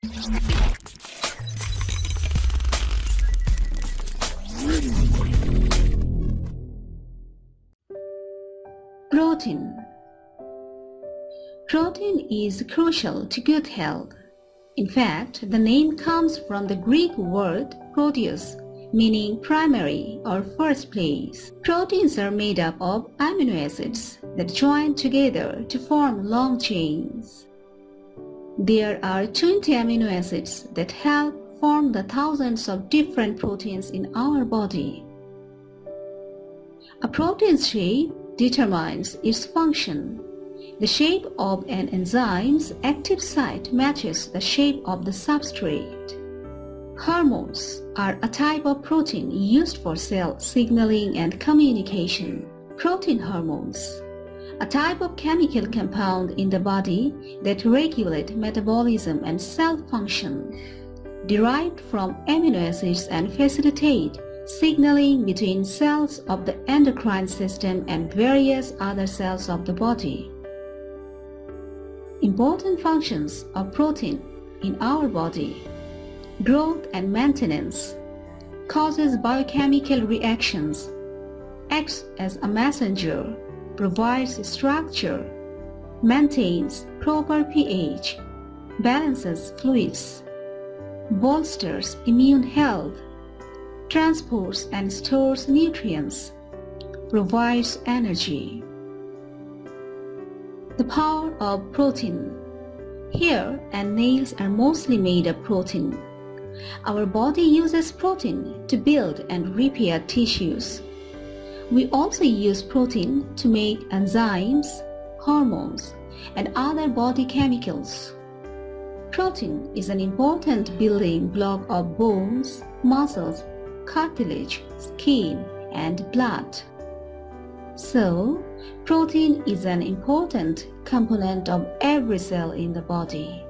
Protein. Protein is crucial to good health. In fact, the name comes from the Greek word proteus, meaning primary or first place. Proteins are made up of amino acids that join together to form long chains. There are 20 amino acids that help form the thousands of different proteins in our body. A protein's shape determines its function. The shape of an enzyme's active site matches the shape of the substrate. Hormones are a type of protein used for cell signaling and communication. Protein hormones, a type of chemical compound in the body that regulate metabolism and cell function, derived from amino acids and facilitate signaling between cells of the endocrine system and various other cells of the body. Important functions of protein in our body: growth and maintenance, causes biochemical reactions, acts as a messenger, provides structure, maintains proper pH, balances fluids, bolsters immune health, transports and stores nutrients, provides energy. The power of protein. Hair and nails are mostly made of protein. Our body uses protein to build and repair tissues. We also use protein to make enzymes, hormones, and other body chemicals. Protein is an important building block of bones, muscles, cartilage, skin, and blood. So, protein is an important component of every cell in the body.